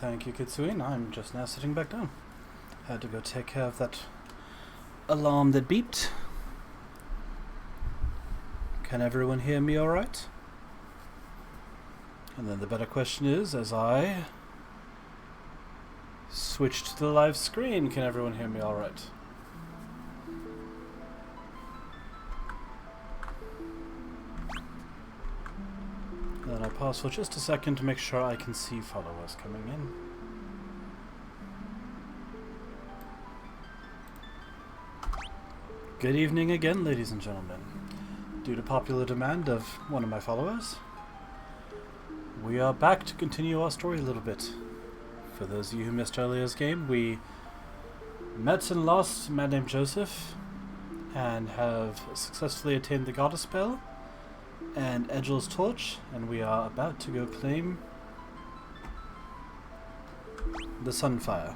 Thank you, Kitsune. I'm just now sitting back down. Had to go take care of that alarm that beeped. Can everyone hear me alright? And then the better question is, as I switch to the live screen, can everyone hear me alright? Then I pause for just a second to make sure I can see followers coming in. Good evening again, ladies and gentlemen. Due to popular demand of one of my followers, we are back to continue our story a little bit. For those of you who missed earlier's game, we met and lost a man named Joseph and have successfully attained the Goddess Spell and Edgel's Torch, and we are about to go claim the Sunfire,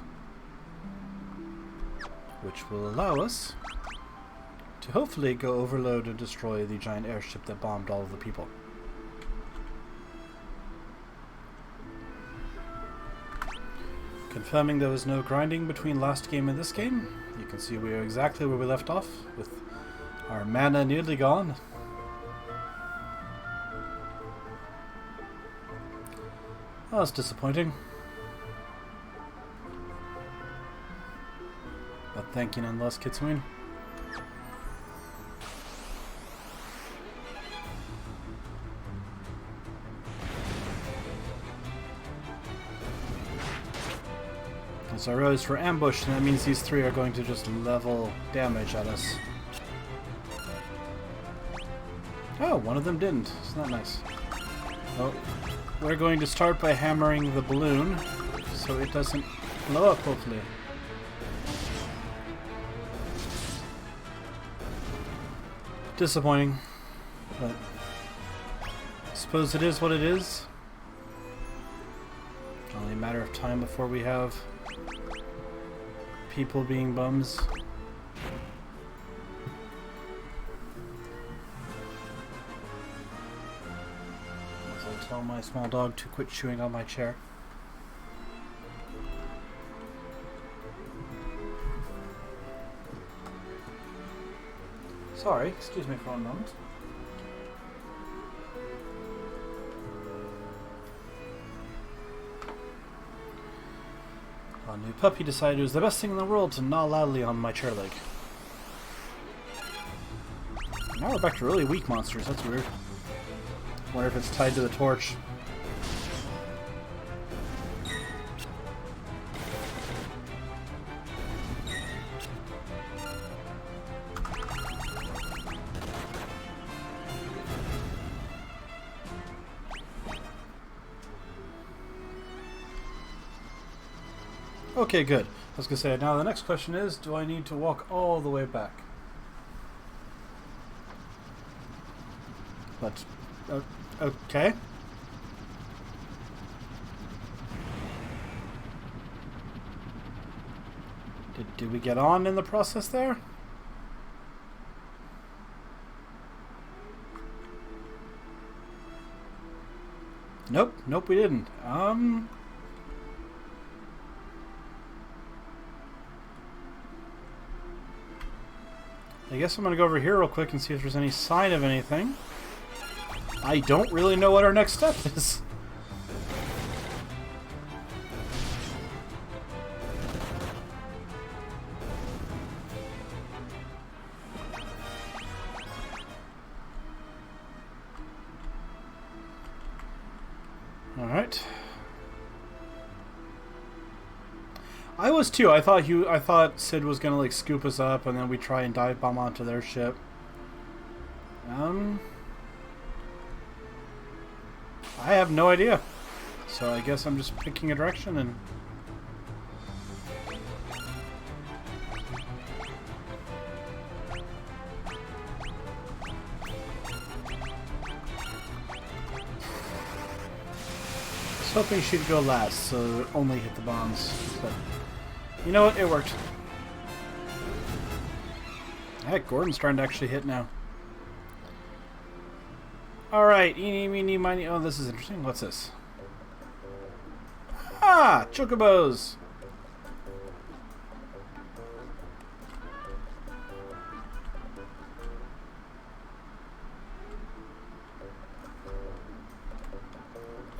which will allow us to hopefully go overload and destroy the giant airship that bombed all of the people. Confirming there was no grinding between last game and this game, you can see we are exactly where we left off, with our mana nearly gone. Oh, that's disappointing. But thank you nonetheless, Kitsune. As I rose for ambush, and that means these three are going to just level damage at us. Oh, one of them didn't. Isn't that nice? Oh, we're going to start by hammering the balloon so it doesn't blow up, hopefully. Disappointing, but I suppose it is what it is. Only a matter of time before we have people being bums. As I tell my small dog to quit chewing on my chair. Sorry, excuse me for a moment. Our new puppy decided it was the best thing in the world to gnaw loudly on my chair leg. Now we're back to really weak monsters, that's weird. Wonder if it's tied to the torch. Okay, good. I was going to say, now the next question is, do I need to walk all the way back? But, okay. Did we get on in the process there? Nope, we didn't. I guess I'm going to go over here real quick and see if there's any sign of anything. I don't really know what our next step is. Alright. I was too. I thought Sid was gonna like scoop us up and then we try and dive bomb onto their ship. I have no idea. So I guess I'm just picking a direction and I was hoping she'd go last, so only hit the bombs, but you know what? It worked. Heck, Gordon's starting to actually hit now. Alright, eeny, meeny, miny. Oh, this is interesting. What's this? Ah, chocobos!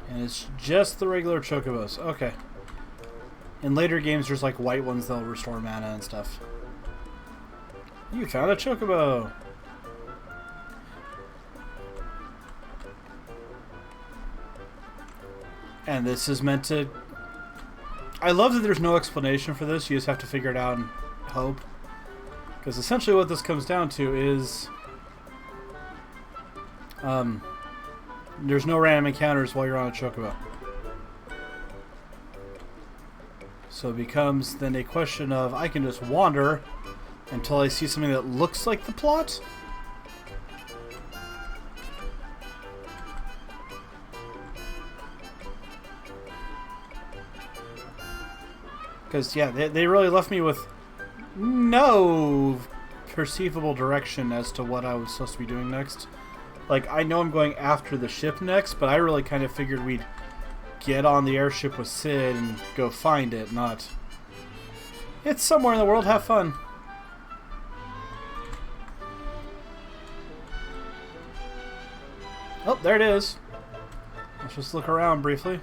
And it's just the regular chocobos. Okay. In later games, there's like white ones that'll restore mana and stuff. You found a chocobo! And this is meant to... I love that there's no explanation for this. You just have to figure it out and hope. Because essentially what this comes down to is... there's no random encounters while you're on a chocobo. So it becomes then a question of, I can just wander until I see something that looks like the plot? Because, yeah, they really left me with no perceivable direction as to what I was supposed to be doing next. Like, I know I'm going after the ship next, but I really kind of figured we'd get on the airship with Sid and go find it, not... It's somewhere in the world, have fun. Oh, there it is. Let's just look around briefly.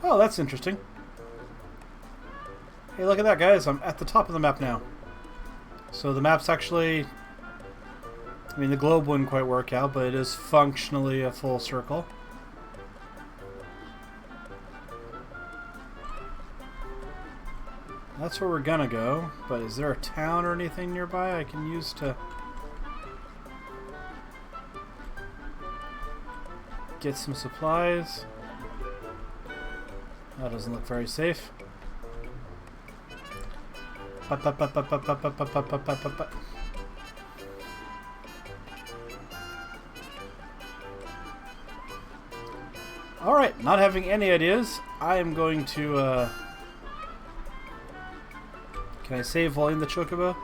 Oh, that's interesting. Hey, look at that, guys. I'm at the top of the map now. So the map's actually... I mean, the globe wouldn't quite work out, but it is functionally a full circle. That's where we're gonna go, but is there a town or anything nearby I can use to... get some supplies? That doesn't look very safe. Alright, not having any ideas, I am going to, Can I save while in the chocobo?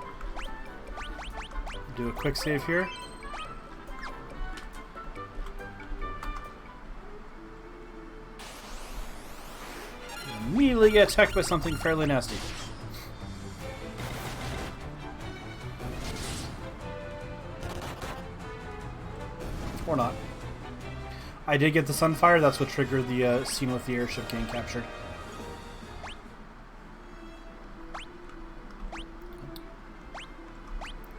Do a quick save here. Immediately get attacked by something fairly nasty. Or not. I did get the Sunfire, that's what triggered the scene with the airship getting captured.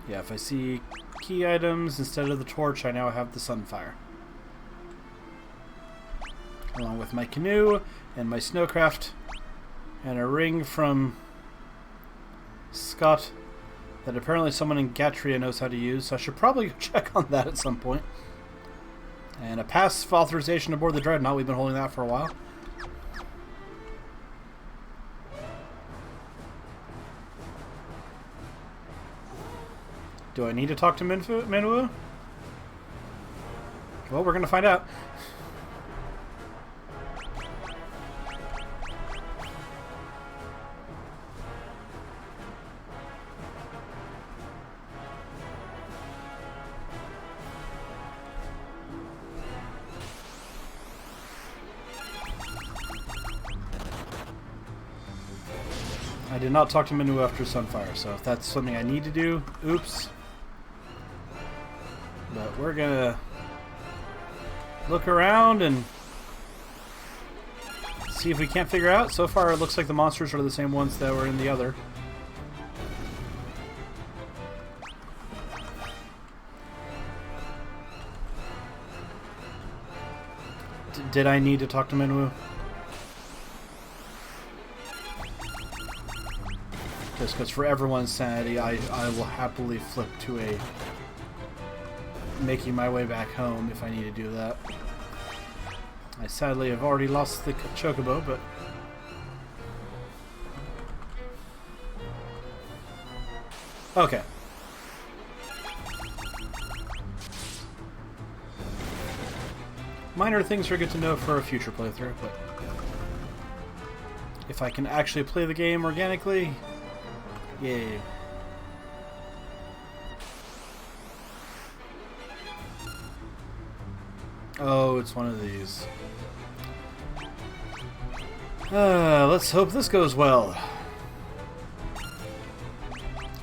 Yeah, if I see key items instead of the torch, I now have the Sunfire. Along with my canoe and my snowcraft and a ring from Scott that apparently someone in Gatria knows how to use, so I should probably go check on that at some point. And a pass of authorization aboard the Dreadnought. We've been holding that for a while. Do I need to talk to Minwu? Well, we're going to find out. I did not talk to Minwu after Sunfire, so if that's something I need to do, oops. But we're gonna look around and see if we can't figure out. So far it looks like the monsters are the same ones that were in the other. Did I need to talk to Minwu? Just because for everyone's sanity, I will happily flip to a making my way back home if I need to do that. I sadly have already lost the chocobo, but okay. Minor things are good to know for a future playthrough, but if I can actually play the game organically, yay. Oh, it's one of these. Let's hope this goes well.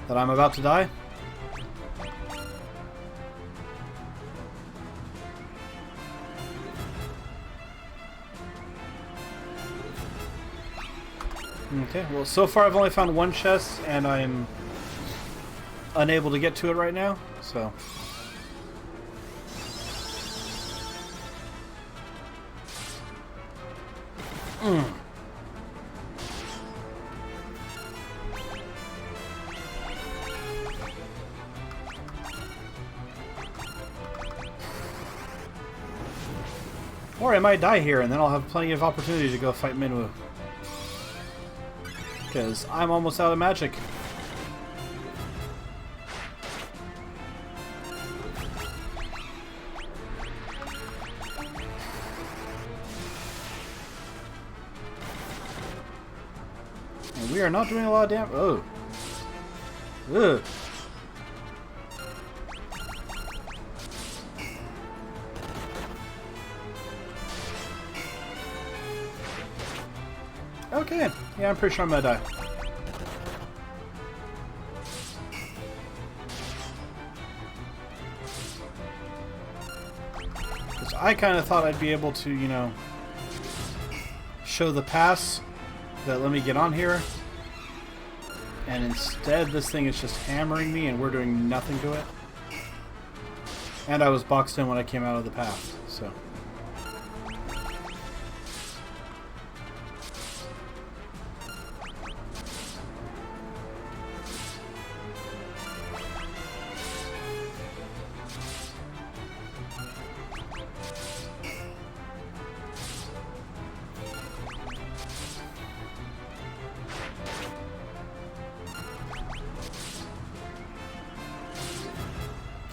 That I'm about to die? Okay, well, so far I've only found one chest, and I'm unable to get to it right now, so... Or I might die here, and then I'll have plenty of opportunity to go fight Minwu. Because I'm almost out of magic. And we are not doing a lot of damage. Oh. Ugh. Okay. Yeah, I'm pretty sure I'm gonna die. Because I kind of thought I'd be able to, you know, show the pass that let me get on here. And instead, this thing is just hammering me and we're doing nothing to it. And I was boxed in when I came out of the path, so...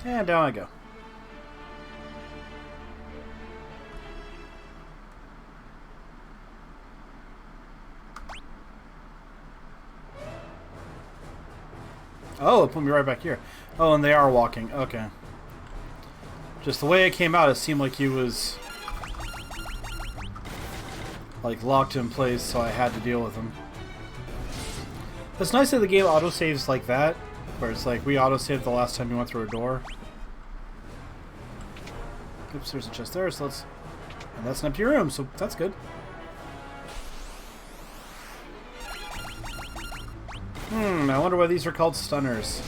And down I go. Oh, it put me right back here. Oh, and they are walking. Okay. Just the way it came out, it seemed like he was... like, locked in place, so I had to deal with him. It's nice that the game autosaves like that, where it's like, we autosaved the last time you went through a door. Oops, there's a chest there, so let's... And that's an empty room, so that's good. I wonder why these are called stunners.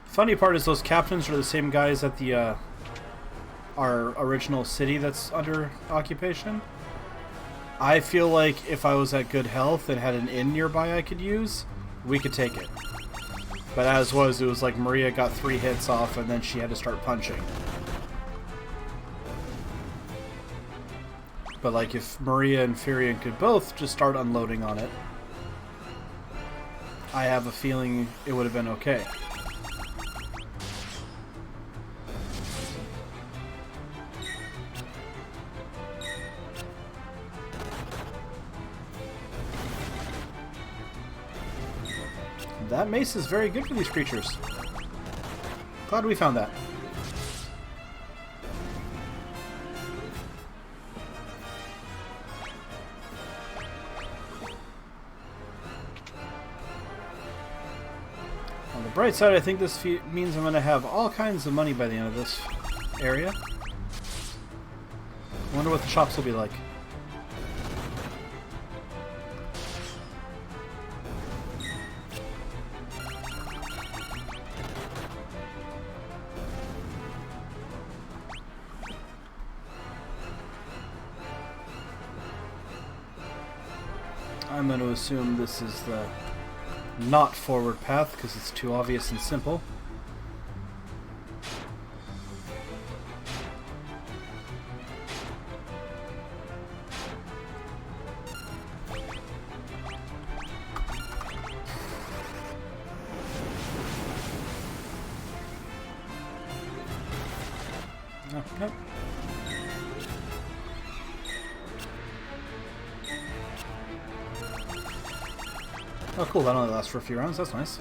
Funny part is those captains are the same guys at the our original city that's under occupation. I feel like if I was at good health and had an inn nearby I could use, we could take it. But as was, it was like Maria got 3 hits off and then she had to start punching. But like if Maria and Firion could both just start unloading on it, I have a feeling it would have been okay. That mace is very good for these creatures. Glad we found that. On the bright side, I think this means I'm going to have all kinds of money by the end of this area. I wonder what the shops will be like. I'm going to assume this is the not forward path because it's too obvious and simple. Oh, nope. Oh cool, that only lasts for a few rounds, that's nice.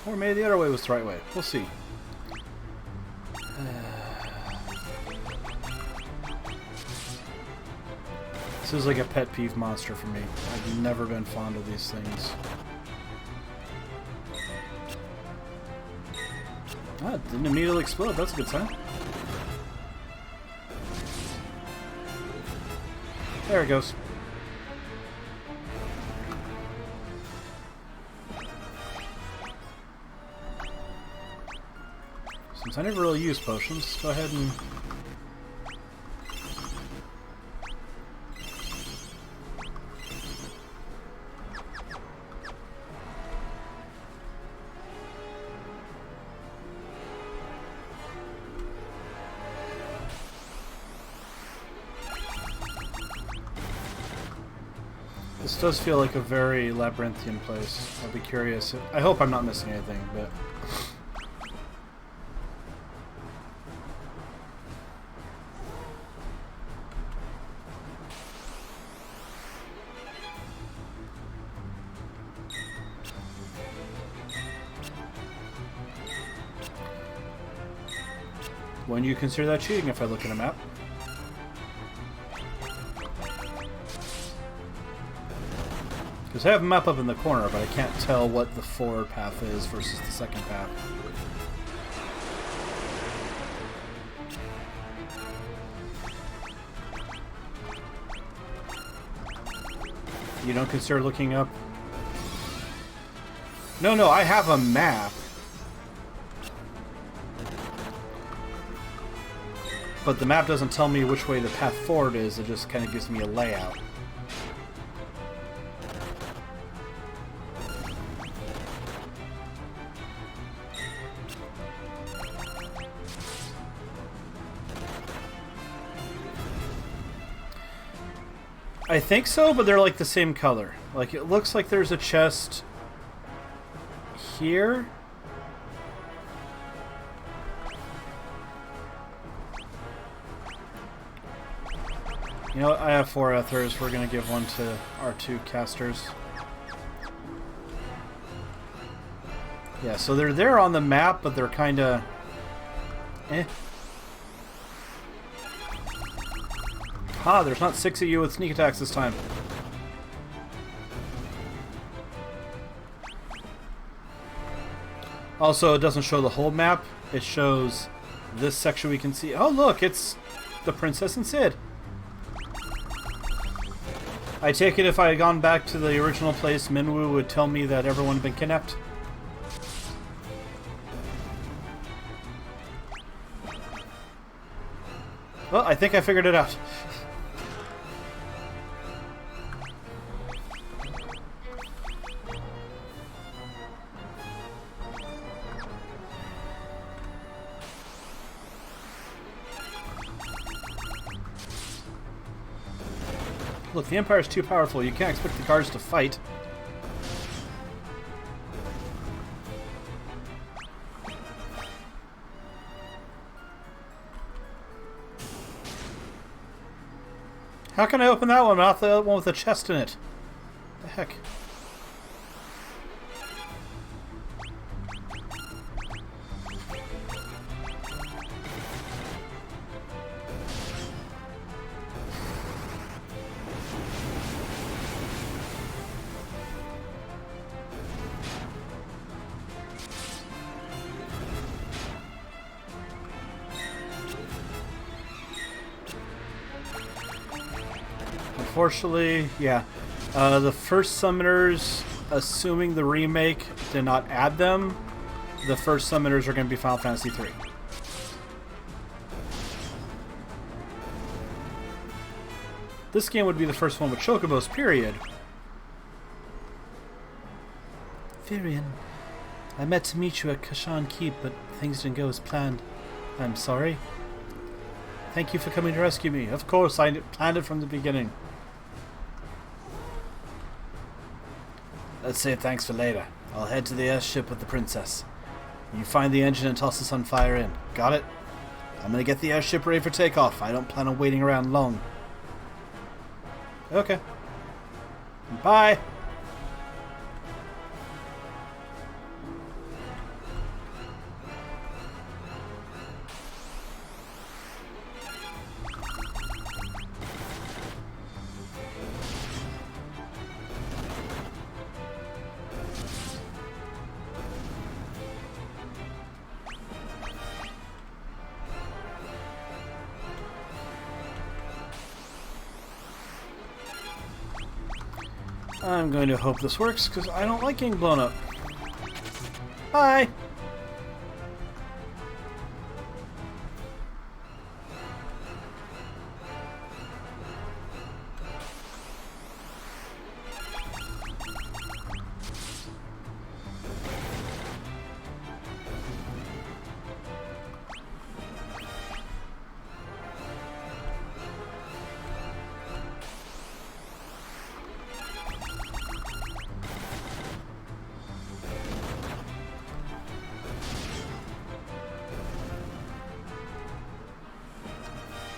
Or maybe the other way was the right way. We'll see. This is like a pet peeve monster for me. I've never been fond of these things. Ah, it didn't immediately explode. That's a good sign. There it goes. Since I never really use potions, let's go ahead and... This does feel like a very labyrinthian place. I'll be curious. I hope I'm not missing anything, but... When you consider that cheating if I look at a map? Because I have a map up in the corner, but I can't tell what the forward path is versus the second path. You don't consider looking up? No, I have a map. But the map doesn't tell me which way the path forward is, it just kind of gives me a layout. I think so, but they're like the same color. Like, it looks like there's a chest here. You know, I have 4 ethers. We're going to give one to our 2 casters. Yeah, so they're there on the map, but they're kind of... eh. Ah, there's not 6 of you with sneak attacks this time. Also, it doesn't show the whole map. It shows this section we can see. Oh, look, it's the Princess and Cid. I take it if I had gone back to the original place, Minwu would tell me that everyone had been kidnapped. Well, I think I figured it out. Look, the Empire's too powerful. You can't expect the guards to fight. How can I open that one, not the one with the chest in it? The heck? Unfortunately, yeah. The first summoners, assuming the remake did not add them, the first summoners are going to be Final Fantasy III. This game would be the first one with Chocobos, period. Virion, I meant to meet you at Kashan Keep, but things didn't go as planned. I'm sorry. Thank you for coming to rescue me. Of course, I planned it from the beginning. Let's save thanks for later. I'll head to the airship with the princess. You find the engine and toss us on fire in. Got it? I'm gonna get the airship ready for takeoff. I don't plan on waiting around long. Okay. Bye! I'm going to hope this works, because I don't like getting blown up. Bye!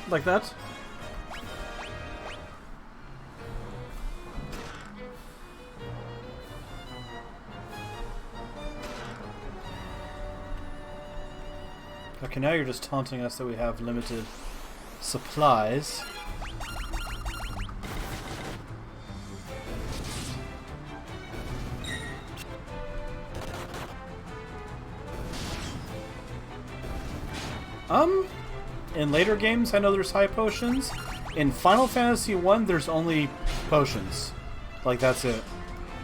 Like that. Okay, now you're just taunting us that we have limited supplies. In later games, I know there's high potions. In Final Fantasy 1, there's only potions. Like, that's it.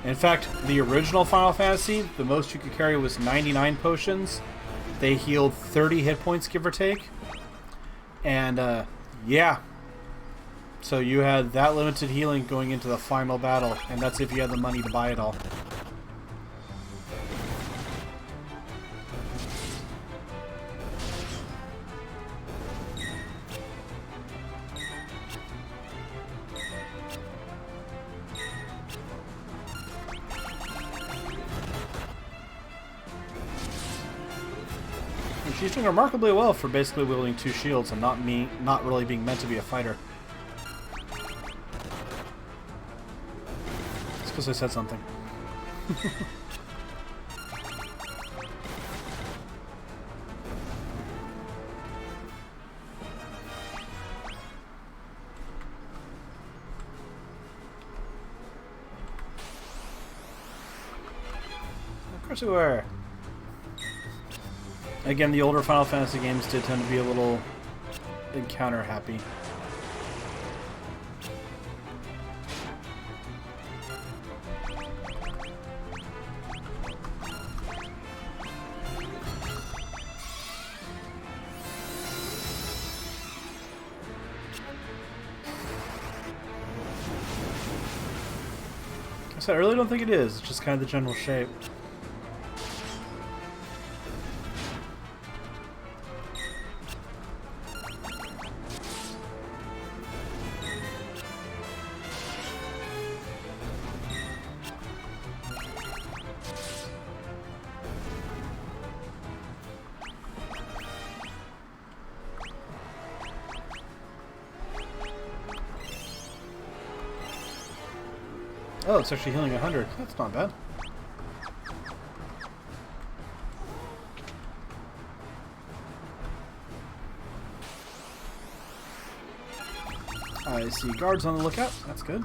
In fact, the original Final Fantasy, the most you could carry was 99 potions. They healed 30 hit points, give or take. And, yeah. So you had that limited healing going into the final battle, and that's if you had the money to buy it all. She's doing remarkably well for basically wielding two shields and not really being meant to be a fighter. It's because I said something. Of course we were. Again, the older Final Fantasy games did tend to be a little encounter happy. I said, I really don't think it is. It's just kind of the general shape. Oh, it's actually healing 100. That's not bad. I see guards on the lookout. That's good.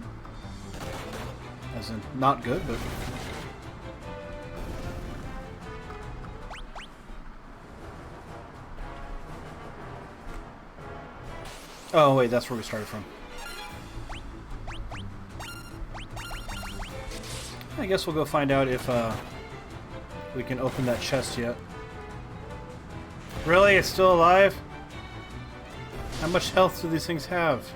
As in, not good, but... Oh, wait, that's where we started from. I guess we'll go find out if we can open that chest yet. Really? It's still alive? How much health do these things have?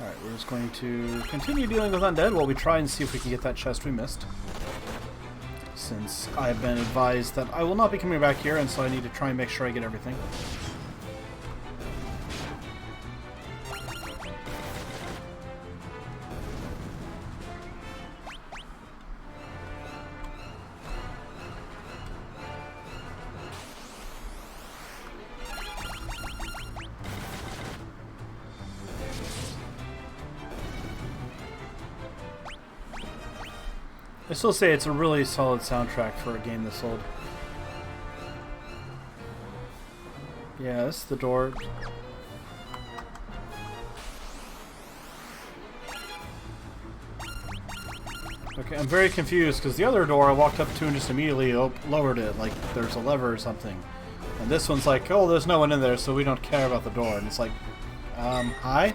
Alright, we're just going to continue dealing with undead while we try and see if we can get that chest we missed. Since I've been advised that I will not be coming back here, and so I need to try and make sure I get everything. I still say it's a really solid soundtrack for a game this old. Yeah, this is the door. Okay, I'm very confused because the other door I walked up to and just immediately lowered it, like there's a lever or something. And this one's like, oh, there's no one in there, so we don't care about the door. And it's like, hi?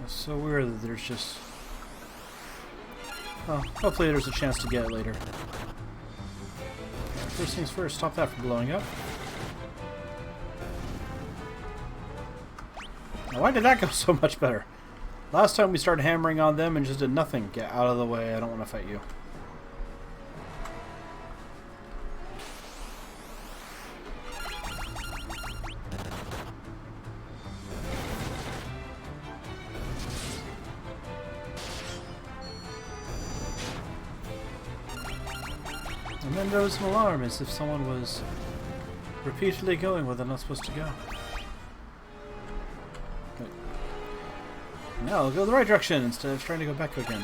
It's so weird that there's just... Well, hopefully there's a chance to get it later. First things first, stop that from blowing up. Now, why did that go so much better? Last time we started hammering on them and just did nothing. Get out of the way, I don't want to fight you. And then there was an alarm as if someone was repeatedly going where they're not supposed to go. Wait. Now I'll go the right direction instead of trying to go back again.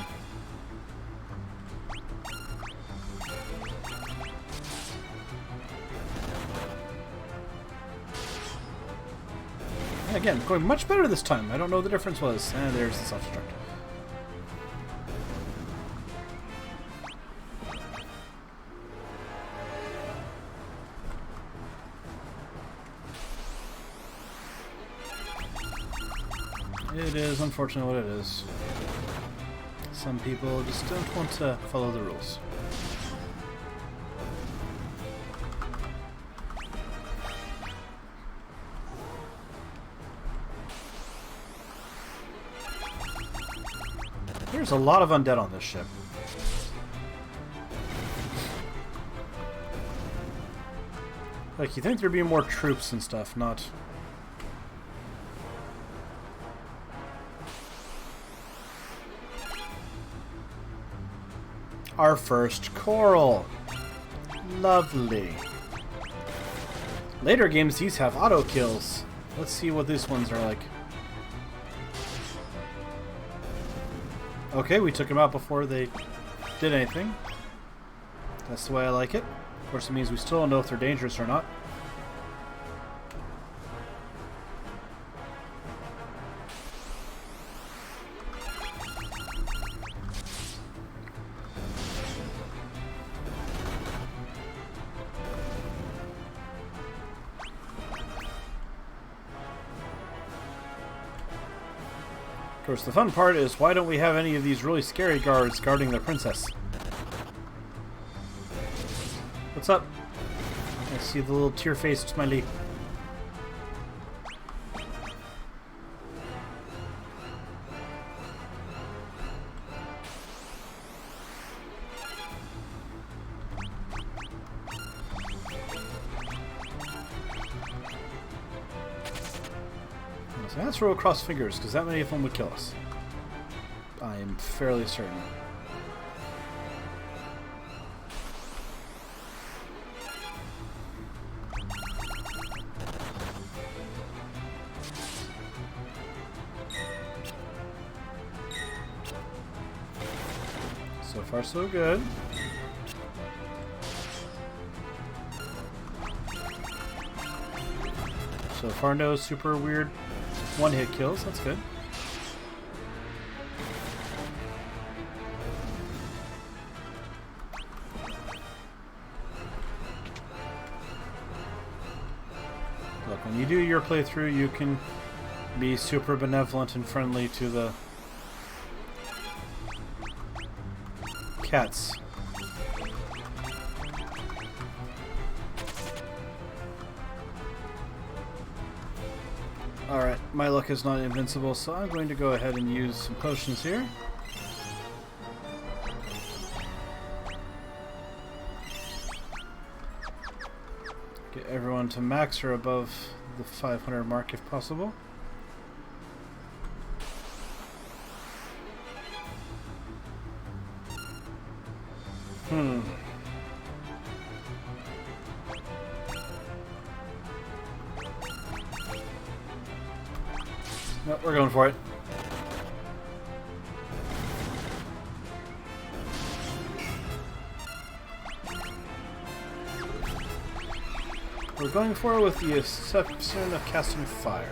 And again, going much better this time. I don't know what the difference was. And there's the self-destruct. It is unfortunate what it is. Some people just don't want to follow the rules. There's a lot of undead on this ship. Like, you think there'd be more troops and stuff, not... Our first coral. Lovely. Later games, these have auto kills. Let's see what these ones are like. Okay, we took them out before they did anything. That's the way I like it. Of course, it means we still don't know if they're dangerous or not. Of course, the fun part is, why don't we have any of these really scary guards guarding the princess? What's up? I see the little tear-faced smiley. So let's roll cross fingers, because that many of them would kill us. I am fairly certain. far so good. So far no super weird one-hit kills, that's good. Look, when you do your playthrough, you can be super benevolent and friendly to the cats. Alright, my luck is not invincible, so I'm going to go ahead and use some potions here. Get everyone to max or above the 500 mark if possible. Nope, we're going for it. We're going for it with the exception of casting fire.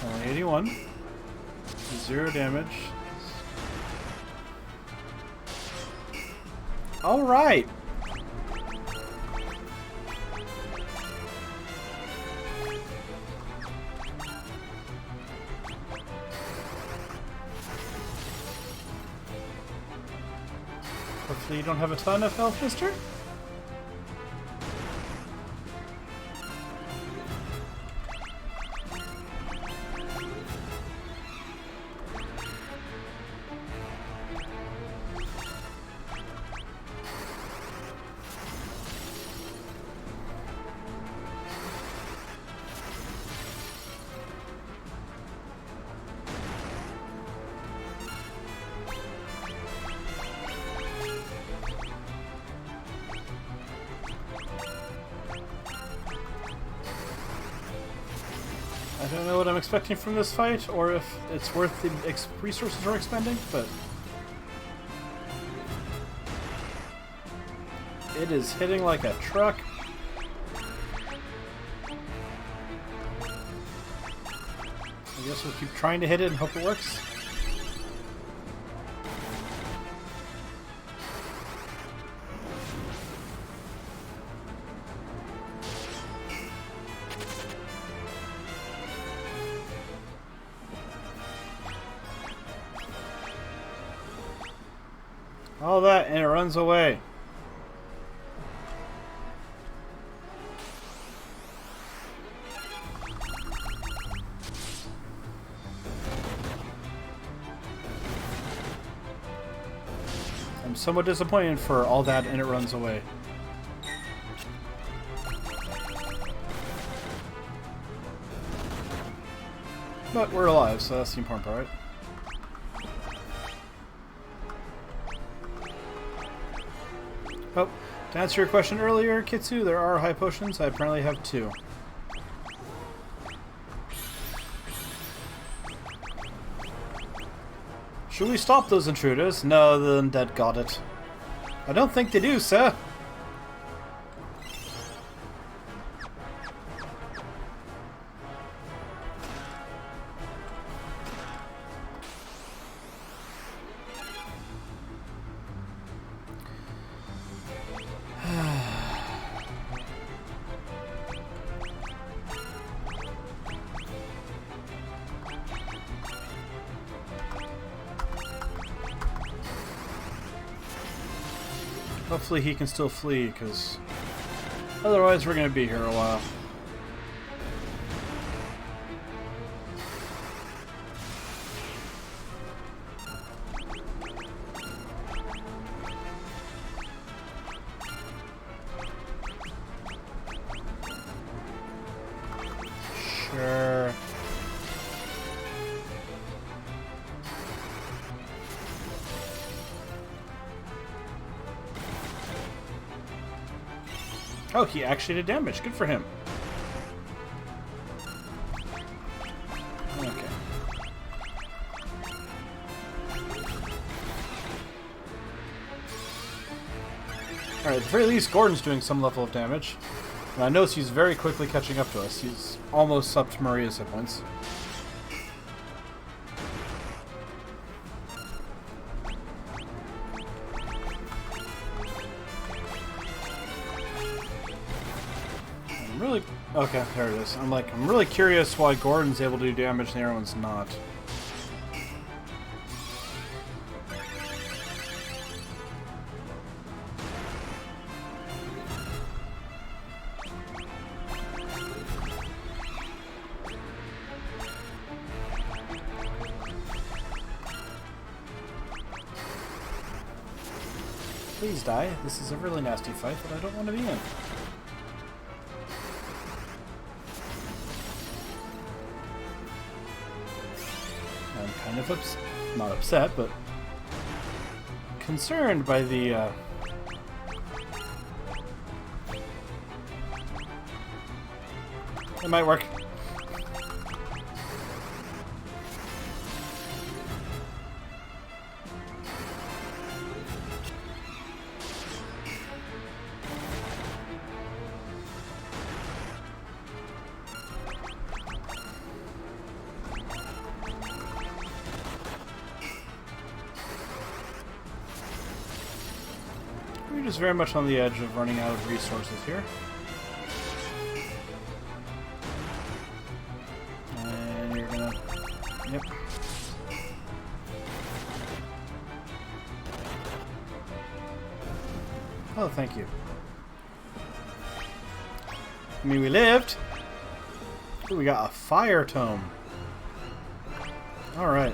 Only 81. 0 damage. Alright! Hopefully you don't have a ton of health, mister? I don't know what I'm expecting from this fight, or if it's worth the resources we're expending, but it is hitting like a truck. I guess we'll keep trying to hit it and hope it works. All that, and it runs away. I'm somewhat disappointed for all that, and it runs away. But we're alive, so that's the important part, right? Oh, to answer your question earlier, Kitsu, there are high potions. I apparently have 2. Should we stop those intruders? No, the undead got it. I don't think they do, sir. Hopefully he can still flee, because otherwise we're going to be here a while. Sure. Oh, he actually did damage. Good for him. Okay. Alright, at the very least, Gordon's doing some level of damage. And I notice he's very quickly catching up to us. He's almost up to Maria's hit points. I'm really... Okay, there it is. I'm really curious why Gordon's able to do damage and everyone's not. Please die. This is a really nasty fight that I don't want to be in. I'm kind of not upset, but concerned by the It might work. We're just very much on the edge of running out of resources here. And you're gonna... Yep. Oh, thank you. I mean, we lived. Ooh, we got a fire tome. Alright.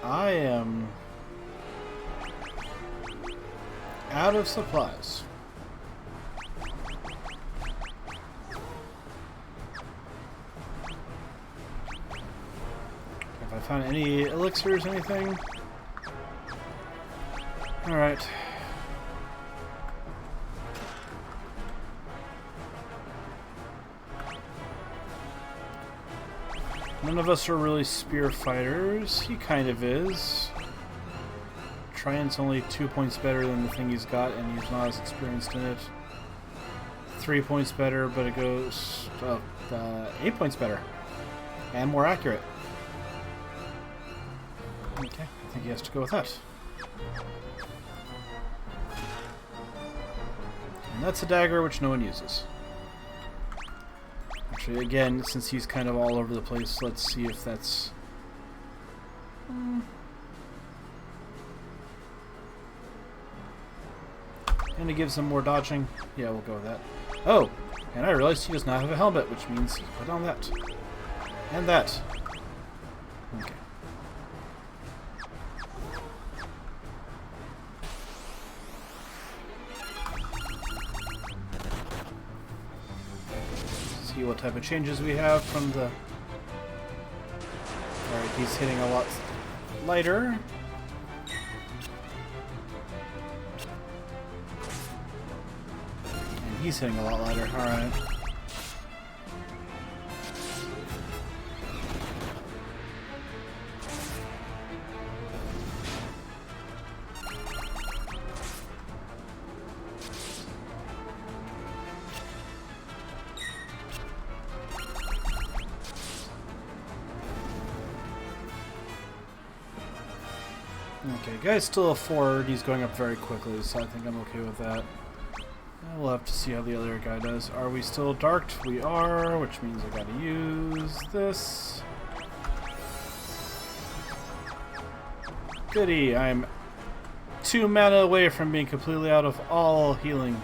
I am out of supplies. Have I found any elixirs or anything? Alright. None of us are really spear fighters. He kind of is. Triant's only 2 points better than the thing he's got, and he's not as experienced in it. 3 points better, but it goes 8 points better. And more accurate. Okay, I think he has to go with that. And that's a dagger which no one uses. Actually, again, since he's kind of all over the place, let's see if that's... And it gives him more dodging. Yeah, we'll go with that. Oh! And I realized he does not have a helmet, which means he put on that. And that. Okay. See what type of changes we have from the... Alright, he's hitting a lot lighter. And he's hitting a lot lighter, alright. Okay, guy's still a 4, he's going up very quickly, so I think I'm okay with that. And we'll have to see how the other guy does. Are we still darked? We are, which means I gotta use this. Goody, I'm 2 mana away from being completely out of all healing.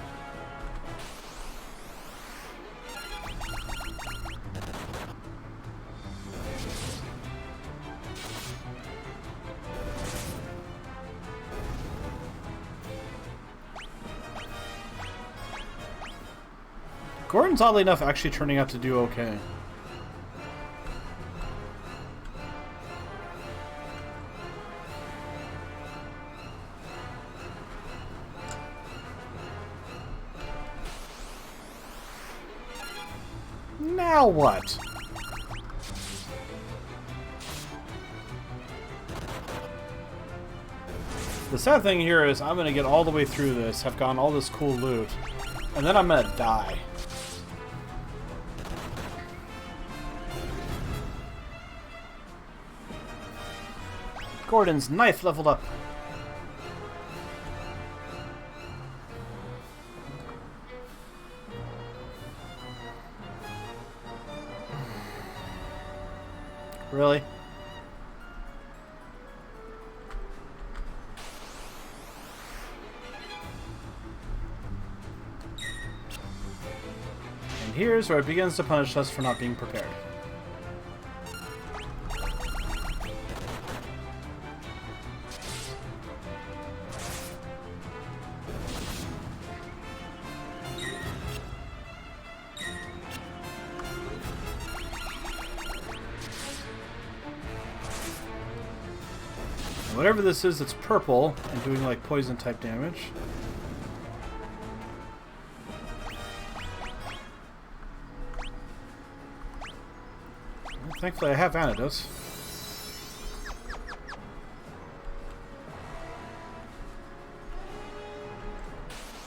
Gordon's oddly enough actually turning out to do okay. Now what? The sad thing here is I'm going to get all the way through this, have gotten all this cool loot, and then I'm going to die. Gordon's knife leveled up. Really? And here's where it begins to punish us for not being prepared. Whatever this is, it's purple and doing like poison type damage. Well, thankfully I have antidotes.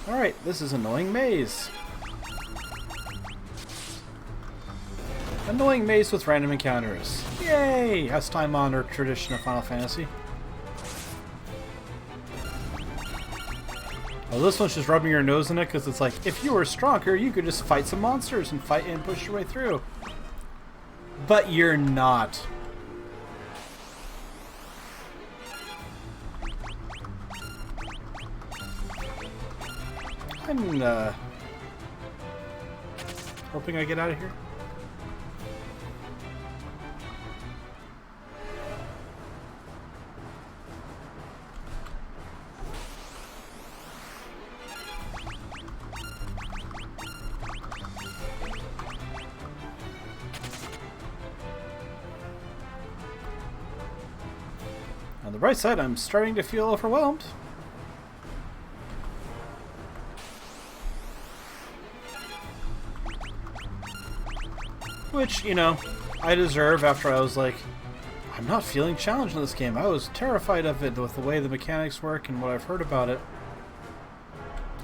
Alright, this is Annoying Maze. Annoying Maze with random encounters. Yay! As time-honored tradition of Final Fantasy. Well, this one's just rubbing your nose in it because it's like, if you were stronger, you could just fight some monsters and fight and push your way through. But you're not. I'm hoping I get out of here. On the bright side, I'm starting to feel overwhelmed. Which, you know, I deserve after I was like, I'm not feeling challenged in this game. I was terrified of it with the way the mechanics work and what I've heard about it.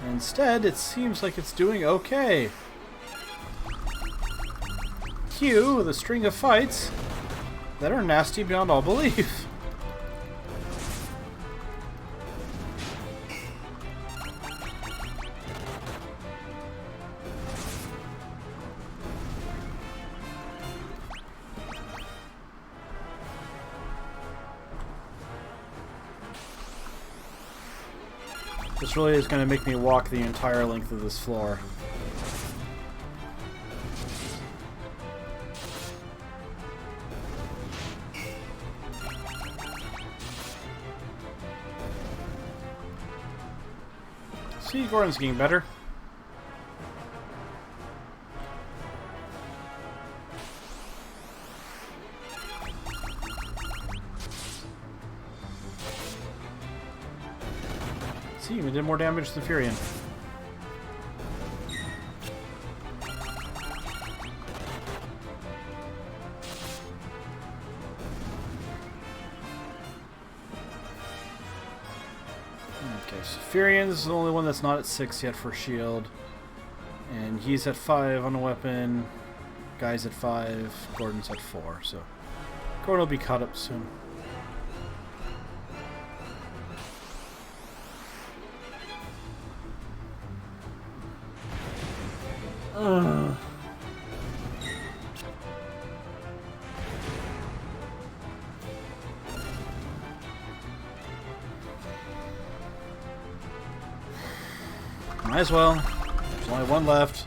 Instead, it seems like it's doing okay. Cue the string of fights that are nasty beyond all belief. This really is going to make me walk the entire length of this floor. See, Gordon's getting better. See, we did more damage to the Furion. Okay, so Furion is the only one that's not at 6 yet for shield. And he's at 5 on a weapon. Guy's at 5. Gordon's at 4, so Gordon will be caught up soon. Might as well. There's only one left.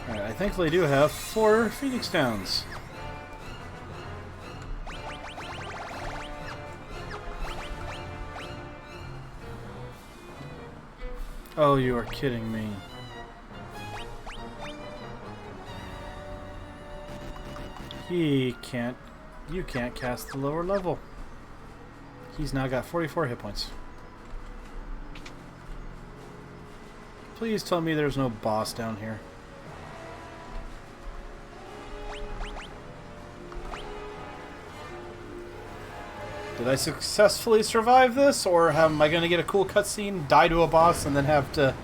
Alright, I thankfully do have 4 Phoenix Downs. Oh, you are kidding me. He can't... You can't cast the lower level. He's now got 44 hit points. Please tell me there's no boss down here. Did I successfully survive this, or am I going to get a cool cutscene, die to a boss, and then have to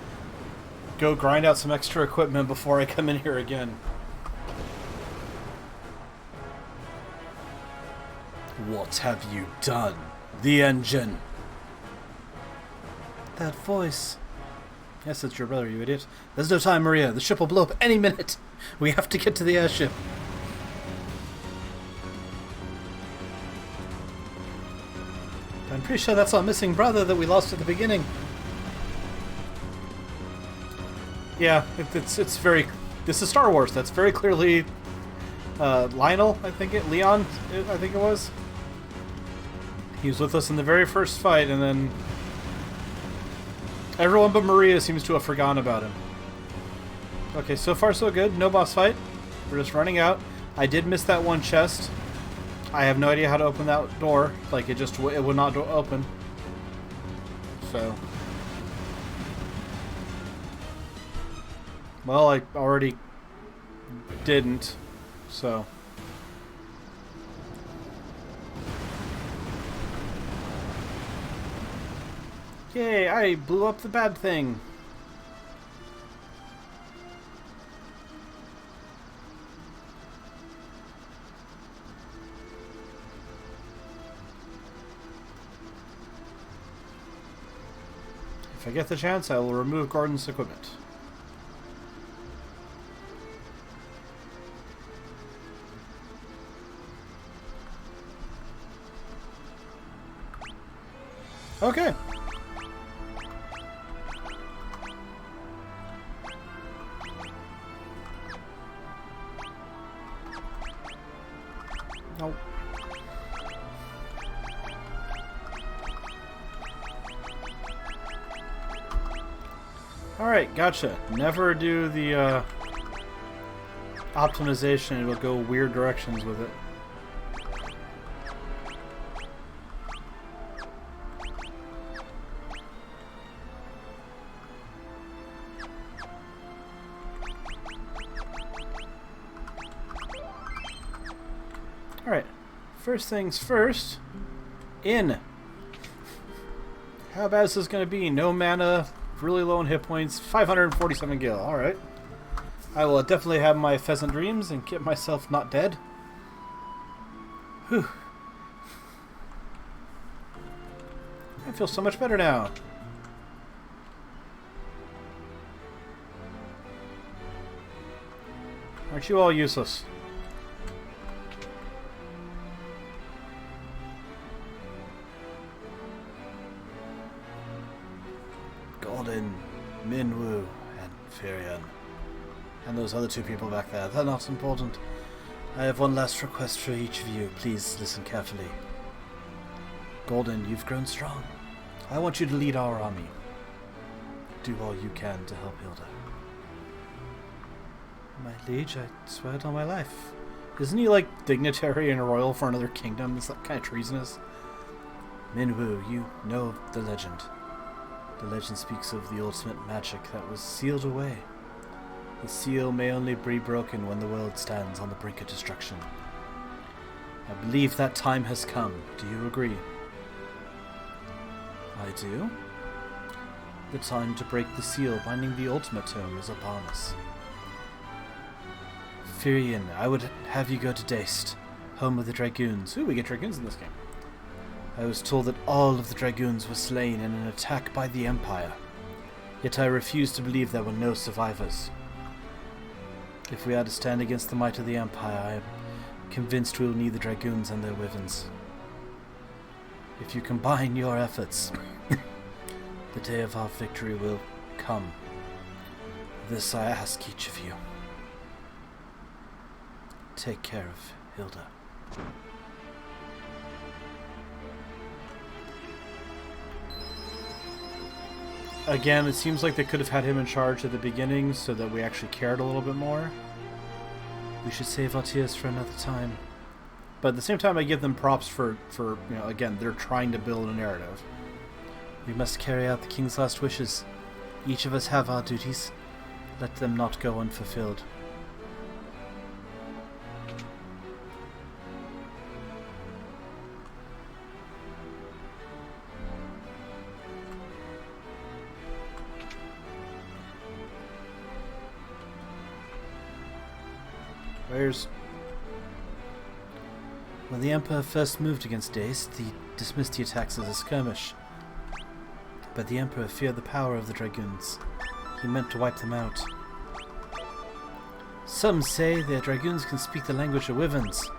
go grind out some extra equipment before I come in here again? What have you done? The engine! That voice. Yes, it's your brother, you idiot. There's no time, Maria. The ship will blow up any minute. We have to get to the airship. I'm pretty sure that's our missing brother that we lost at the beginning. Yeah, it's very... This is Star Wars. That's very clearly Lionel, I think it... Leon, I think it was. He was with us in the very first fight, and then... Everyone but Maria seems to have forgotten about him. Okay, so far so good. No boss fight. We're just running out. I did miss that one chest. I have no idea how to open that door. Like, it would not open. So. Well, I already didn't. So. Yay, I blew up the bad thing. If I get the chance, I will remove Gordon's equipment. Okay. Nope. Alright, gotcha. Never do the optimization, it'll go weird directions with it. Alright, first things first, in. How bad is this going to be? No mana, really low on hit points, 547 gil, alright. I will definitely have my pheasant dreams and get myself not dead. Whew. I feel so much better now. Aren't you all useless? Golden, Minwu, and Firion. And those other two people back there. They're not important. I have one last request for each of you. Please listen carefully. Golden, you've grown strong. I want you to lead our army. Do all you can to help Hilda. My liege, I swear it on my life. Isn't he like dignitary and royal for another kingdom? Is that kind of treasonous? Minwu, you know the legend. The legend speaks of the ultimate magic that was sealed away. The seal may only be broken when the world stands on the brink of destruction. I believe that time has come. Do you agree? I do. The time to break the seal binding the ultimate tome is upon us. Firion, I would have you go to Daist, home of the Dragoons. Ooh, we get Dragoons in this game. I was told that all of the Dragoons were slain in an attack by the Empire. Yet I refuse to believe there were no survivors. If we are to stand against the might of the Empire, I am convinced we will need the Dragoons and their wyverns. If you combine your efforts, the day of our victory will come. This I ask each of you. Take care of Hilda. Again, it seems like they could have had him in charge at the beginning so that we actually cared a little bit more. We should save our tears for another time. But at the same time, I give them props for you know, again, they're trying to build a narrative. We must carry out the king's last wishes. Each of us have our duties. Let them not go unfulfilled. When the Emperor first moved against Deist, he dismissed the attacks as a skirmish. But the Emperor feared the power of the Dragoons. He meant to wipe them out. Some say the Dragoons can speak the language of Wyverns.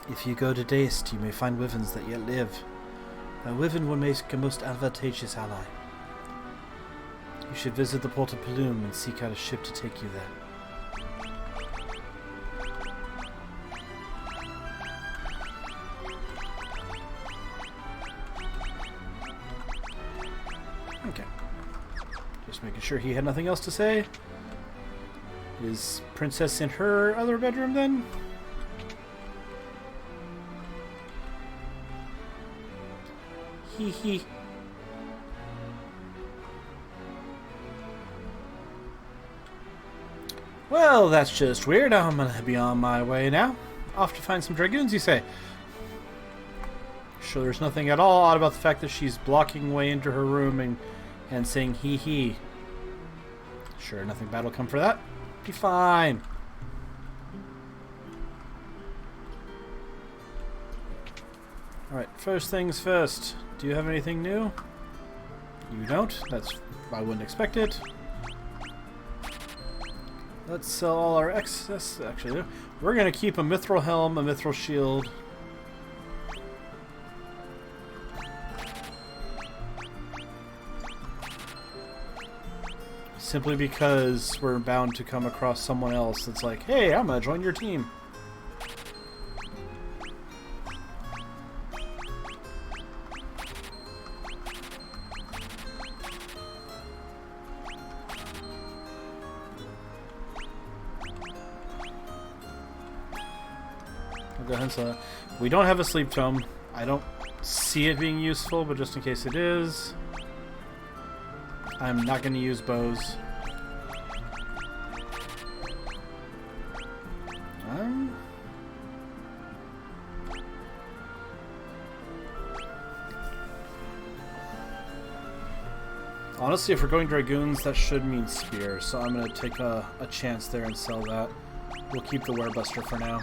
If you go to Deist, you may find Wyverns that yet live. A Wyvern will make a most advantageous ally. You should visit the port of Pellume and seek out a ship to take you there. Okay. Just making sure he had nothing else to say. Is Princess in her other bedroom then? Hee hee. Well, that's just weird. I'm gonna be on my way now. Off to find some Dragoons, you say? Sure, there's nothing at all odd about the fact that she's blocking way into her room and saying hee hee. Sure, nothing bad will come for that. Be fine. Alright, first things first. Do you have anything new? You don't? I wouldn't expect it. Let's sell all our excess. Actually, we're going to keep a mithril helm, a mithril shield. Simply because we're bound to come across someone else that's like, hey, I'm going to join your team. I'll go ahead and sell that. We don't have a sleep tome. I don't see it being useful, but just in case it is, I'm not going to use bows. Honestly, if we're going Dragoons, that should mean Spear, so I'm going to take a chance there and sell that. We'll keep the Werebuster for now.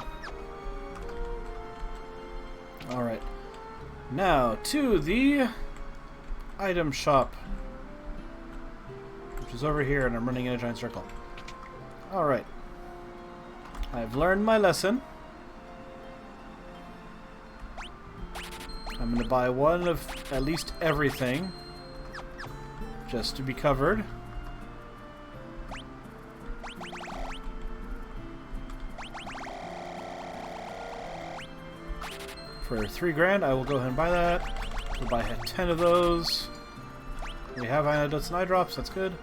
Alright. Now, to the item shop, which is over here, and I'm running in a giant circle. Alright. I've learned my lesson. I'm going to buy one of at least everything, just to be covered. For 3 grand, I will go ahead and buy that. We'll buy 10 of those. We have antidotes and eye drops, that's good.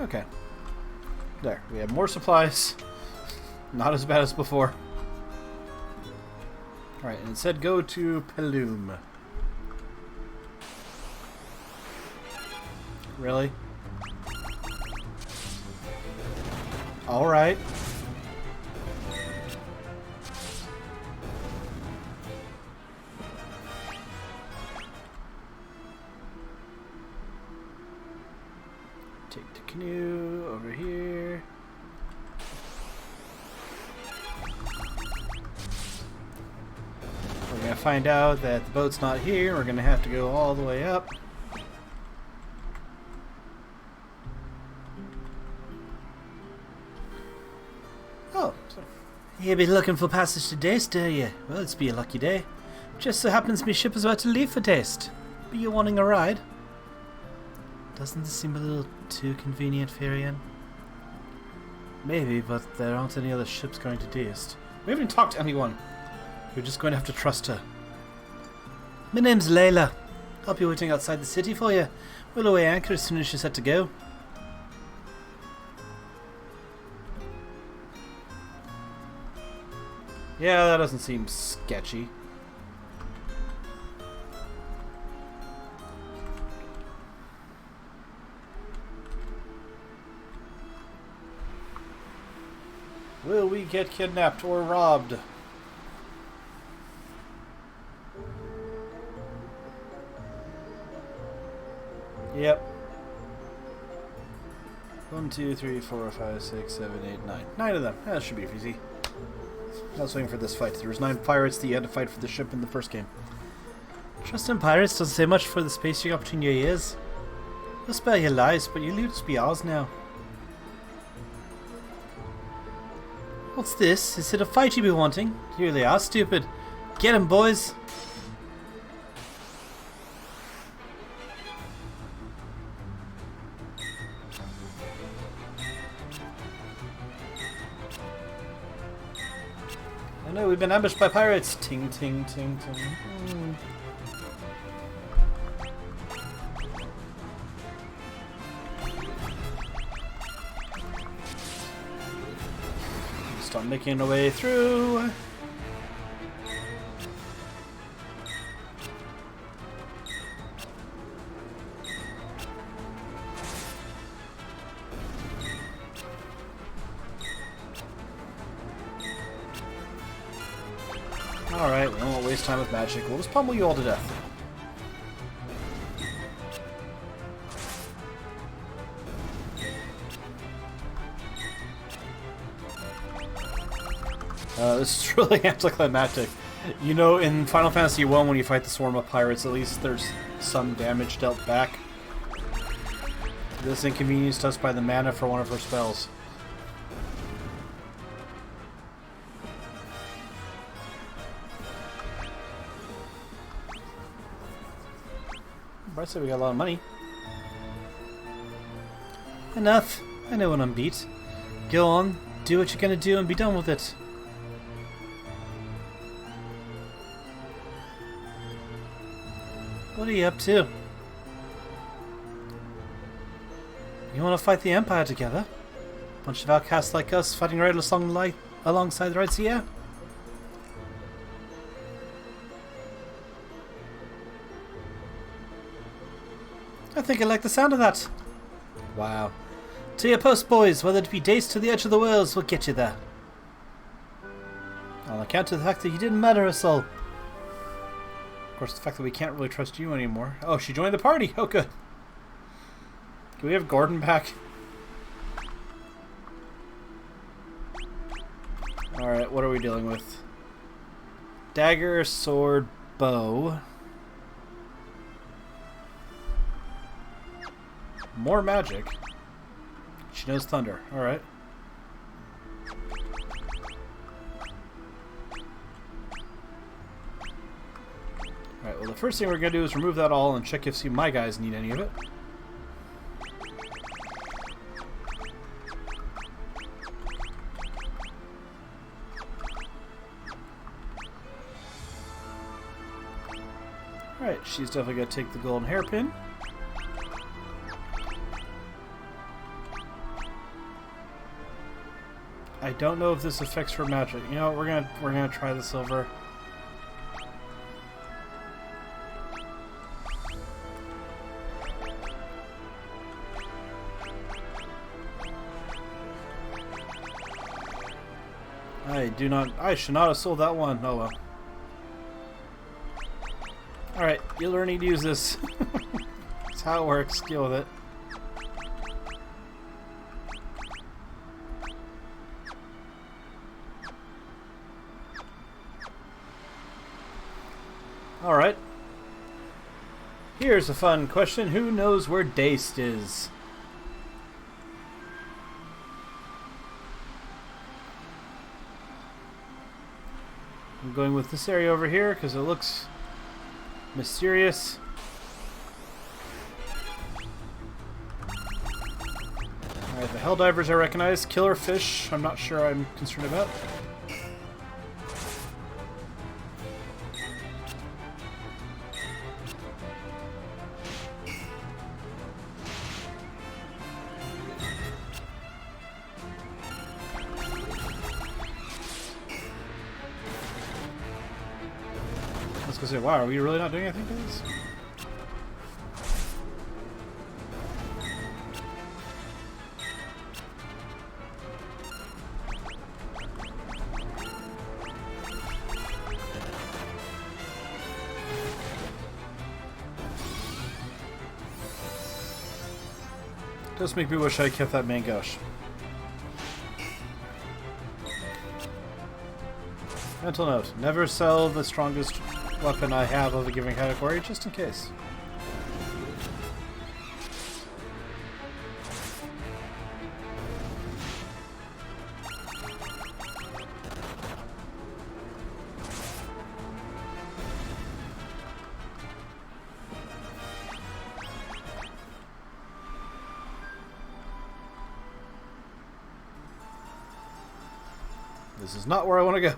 Okay. There, we have more supplies. Not as bad as before. Alright, and it said go to Pellume. Really? Alright. Take the canoe over here. We're gonna find out that the boat's not here. We're gonna have to go all the way up. Oh, you be looking for passage to Deist, do you? Well, it's be a lucky day. Just so happens my ship is about to leave for Deist. Be you wanting a ride? Doesn't this seem a little too convenient, Firion? Maybe, but there aren't any other ships going to Deist. We haven't talked to anyone. We're just going to have to trust her. My name's Layla. I'll be waiting outside the city for you. We'll away anchor as soon as she's set to go. Yeah, that doesn't seem sketchy. Will we get kidnapped or robbed? Yep. 1, 2, 3, 4, 5, 6, 7, 8, 9. 9 of them. That should be easy. I was waiting for this fight. There was 9 pirates that you had to fight for the ship in the first game. Trust in pirates doesn't say much for the space you got between your ears. You'll spare your lives, but you'll just be ours now. What's this? Is it a fight you be wanting? You really are stupid. Get him, boys! I know, we've been ambushed by pirates! Ting, ting, ting, ting. Start making our way through. Alright, we won't waste time with magic. We'll just pummel you all to death. This is really anticlimactic. You know, in Final Fantasy 1, when you fight the swarm of pirates, at least there's some damage dealt back. This inconvenienced us by the mana for one of her spells. Bryce said we got a lot of money. Enough. I know when I'm beat. Go on, do what you're gonna do and be done with it. What are you up to? You want to fight the Empire together? Bunch of outcasts like us fighting right alongside the Red Sea? Yeah? I think I like the sound of that. Wow. To your post, boys. Whether it be Deist to the edge of the worlds, we'll get you there. On account of the fact that you didn't murder us all. Of course, the fact that we can't really trust you anymore. Oh, she joined the party. Oh, good. Can we have Gordon back? Alright, what are we dealing with? Dagger, sword, bow. More magic. She knows thunder. Alright. Alright, well the first thing we're going to do is remove that all and check if see my guys need any of it. Alright, she's definitely going to take the golden hairpin. I don't know if this affects her magic. You know, we're gonna try the silver. I should not have sold that one. Oh well. Alright, you're learning to use this. That's how it works. Deal with it. Alright. Here's a fun question. Who knows where Deist is? I'm going with this area over here because it looks mysterious. I the Helldivers I recognize. Killer fish, I'm not sure I'm concerned about. I was gonna say, wow, are we really not doing anything to this? Does make me wish I kept that main gush. Mental note: never sell the strongest weapon I have of a given category, just in case. This is not where I want to go.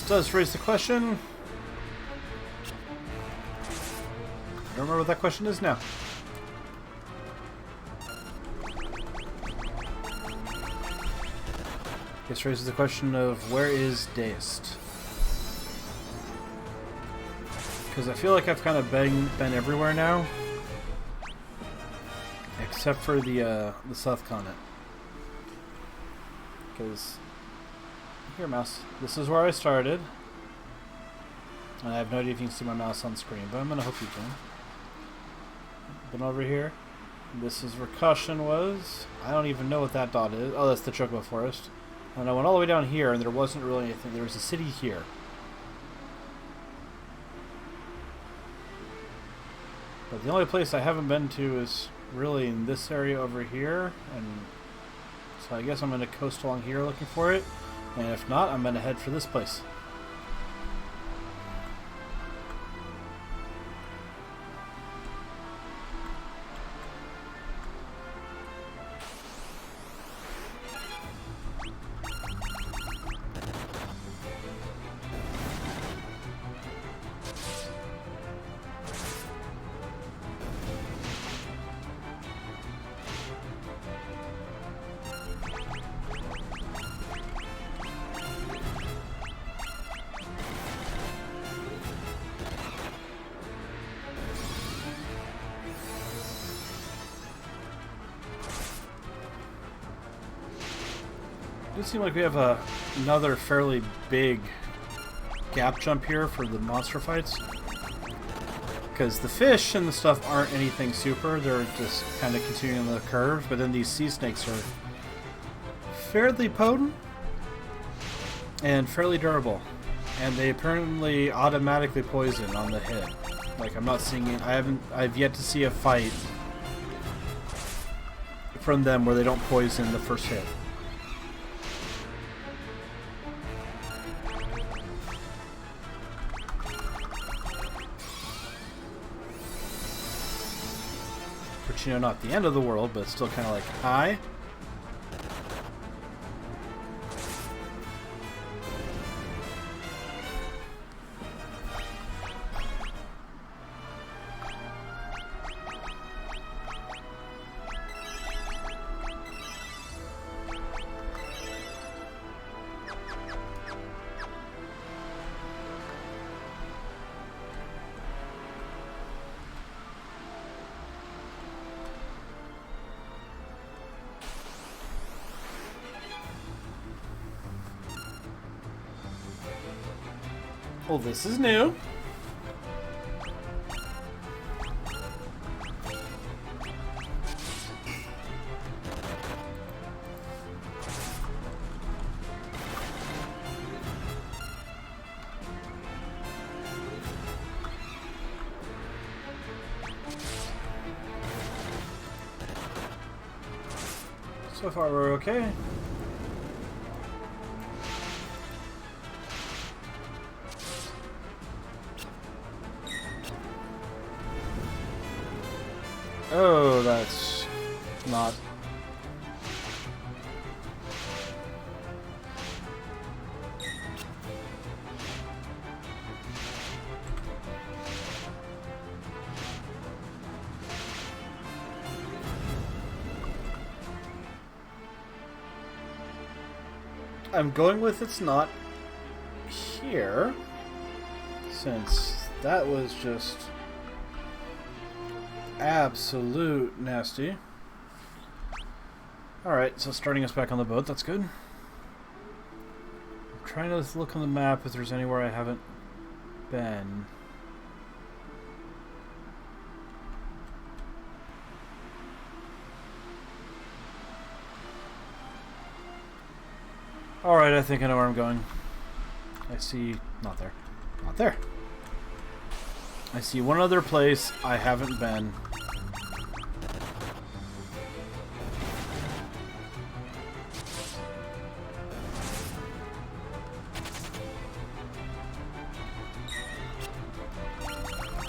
Does raise the question. I don't remember what that question is now. This raises the question of where is Deist? Because I feel like I've kind of been everywhere now, except for the South Continent. Because here, mouse. This is where I started. And I have no idea if you can see my mouse on screen, but I'm gonna hope you can. Been over here. This is where Caution was. I don't even know what that dot is. Oh, that's the Chocobo Forest. And I went all the way down here, and there wasn't really anything. There was a city here. But the only place I haven't been to is really in this area over here, and so I guess I'm gonna coast along here looking for it. And if not, I'm going to head for this place. It does seem like we have another fairly big gap jump here for the monster fights. Because the fish and the stuff aren't anything super, they're just kind of continuing the curve, but then these sea snakes are fairly potent and fairly durable. And they apparently automatically poison on the hit. Like, I'm not seeing it, I've yet to see a fight from them where they don't poison the first hit. Which, you know, not the end of the world, but still kind of like, hi. Well, this is new. So far we're okay. Oh, that's not... I'm going with it's not here, since that was just absolute nasty. Alright, so starting us back on the boat, that's good. I'm trying to look on the map if there's anywhere I haven't been. Alright, I think I know where I'm going. I see... not there. Not there. I see one other place I haven't been.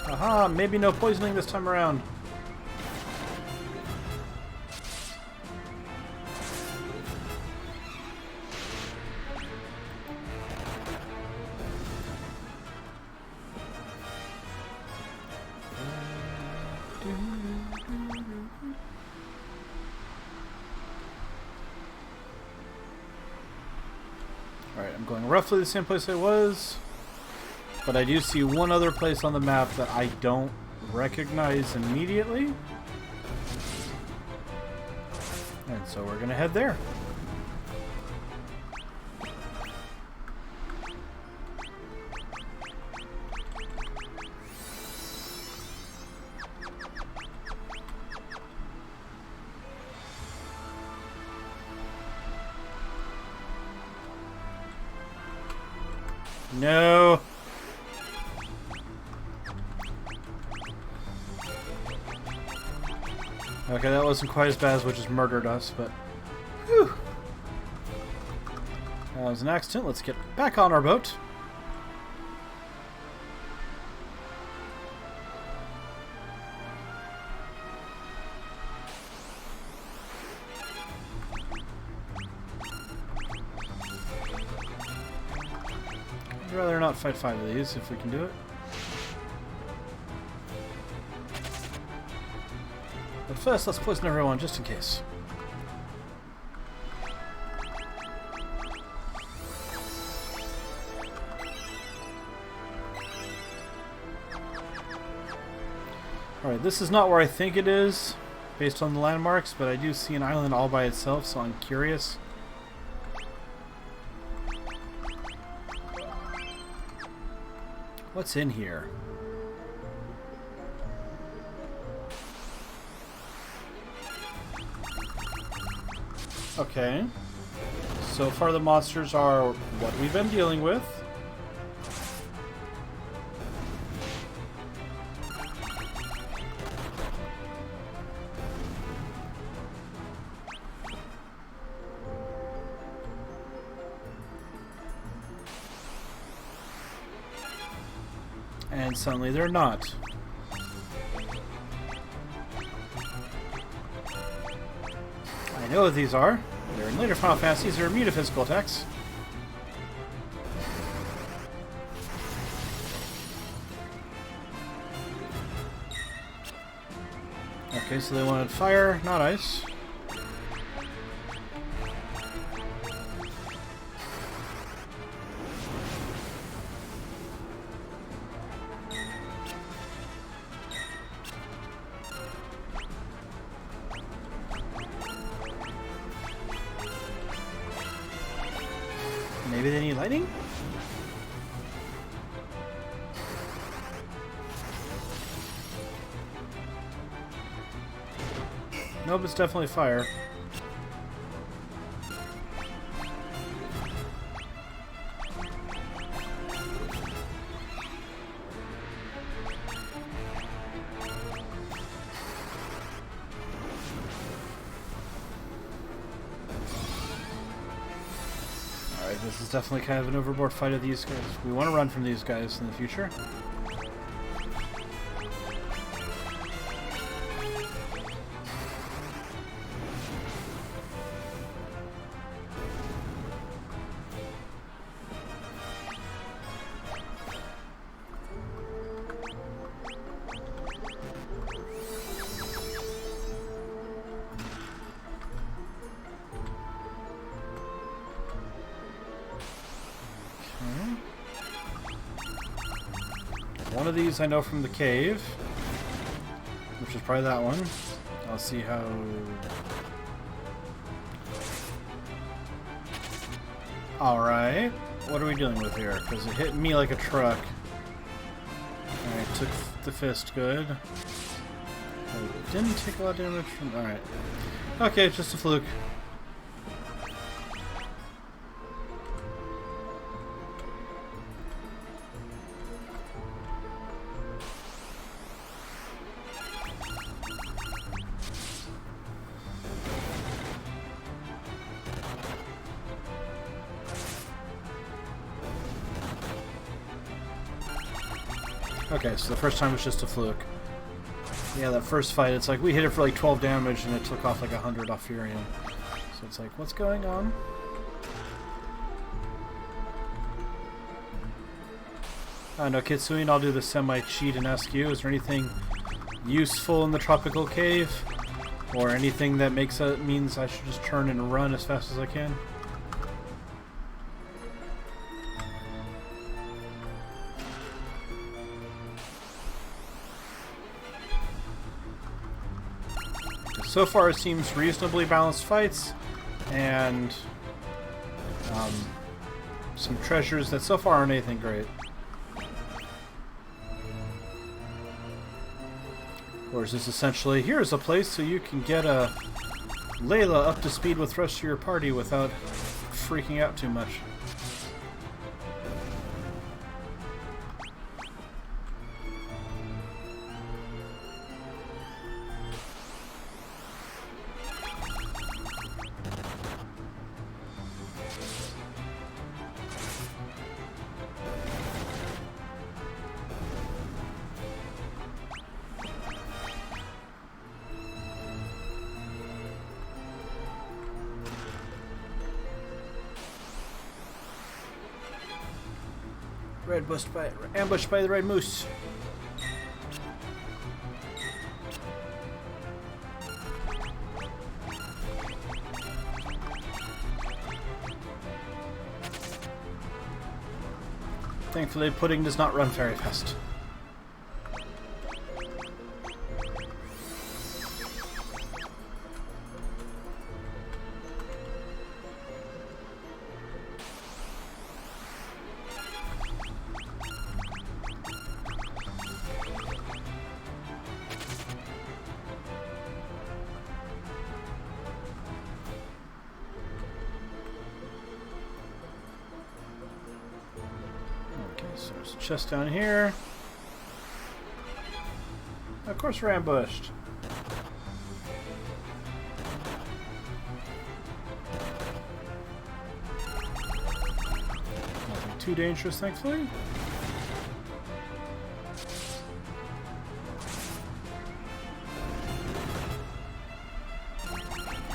Aha! Maybe no poisoning this time around. Alright, I'm going roughly the same place I was, but I do see one other place on the map that I don't recognize immediately. And so we're gonna head there. No. Okay, that wasn't quite as bad as what just murdered us, but whew. That was an accident. Let's get back on our boat. I'd rather not fight 5 of these if we can do it. But first, let's poison everyone just in case. Alright, this is not where I think it is, based on the landmarks, but I do see an island all by itself, so I'm curious. What's in here? Okay. So far the monsters are what we've been dealing with. And suddenly they're not. I know what these are. They're in later Final Fantasies. They're immune to physical attacks. Okay, so they wanted fire, not ice. Maybe they need lightning? Nope, it's definitely fire. Alright, this is definitely kind of an overboard fight of these guys. We want to run from these guys in the future. One of these I know from the cave, which is probably that one. I'll see how... Alright, what are we dealing with here? Because it hit me like a truck. Alright, took the fist, good. Oh, it didn't take a lot of damage from... Alright. Okay, just a fluke. Okay, so the first time was just a fluke. Yeah, that first fight, it's like we hit it for like 12 damage and it took off like 100 off Furion. So it's like, what's going on? No, Kitsune, I'll do the semi-cheat and ask you, is there anything useful in the tropical cave? Or anything that makes it means I should just turn and run as fast as I can? So far it seems reasonably balanced fights, and some treasures that so far aren't anything great. Or is this essentially, here's a place so you can get a Layla up to speed with the rest of your party without freaking out too much? Ambushed by the red moose. Thankfully, Pudding does not run very fast. So there's a chest down here. Of course we're ambushed. Nothing too dangerous, thankfully.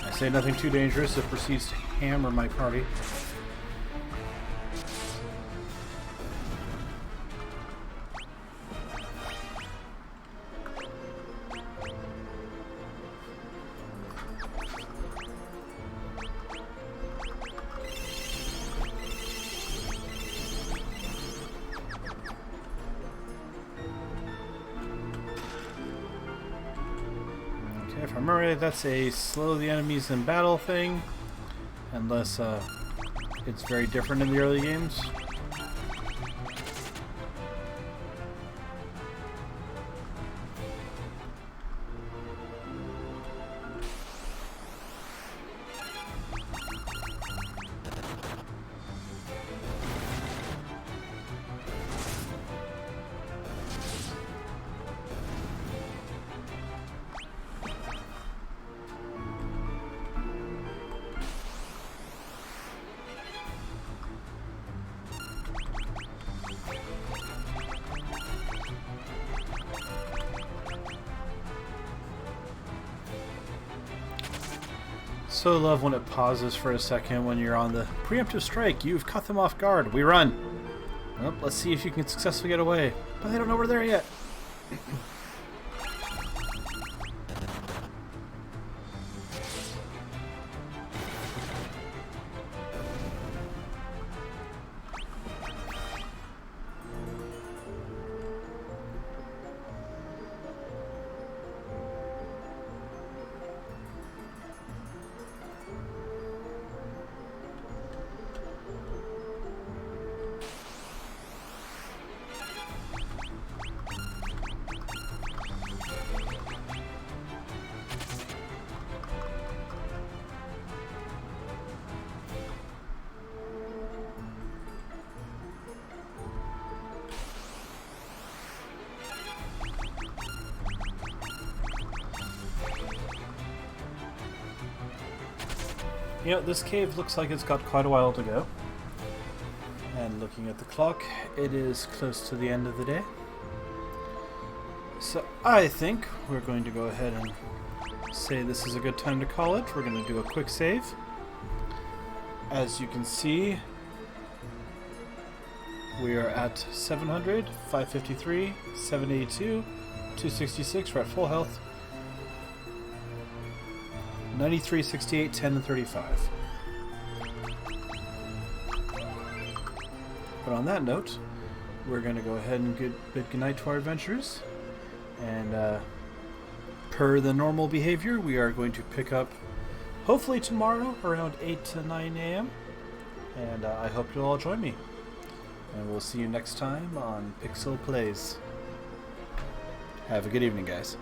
I say nothing too dangerous, it proceeds to hammer my party. If I remember right, that's a slow the enemies in battle thing, unless it's very different in the early games. So love when it pauses for a second when you're on the preemptive strike. You've caught them off guard. We run. Well, let's see if you can successfully get away. But they don't know we're there yet. You know, this cave looks like it's got quite a while to go. And looking at the clock, it is close to the end of the day. So I think we're going to go ahead and say this is a good time to call it. We're going to do a quick save. As you can see, we are at 700, 553, 782, 266. We're at full health. 93, 68, 10, and 35. But on that note, we're going to go ahead and bid goodnight to our adventurers. And per the normal behavior, we are going to pick up hopefully tomorrow around 8 to 9 a.m. And I hope you'll all join me. And we'll see you next time on Pixel Plays. Have a good evening, guys.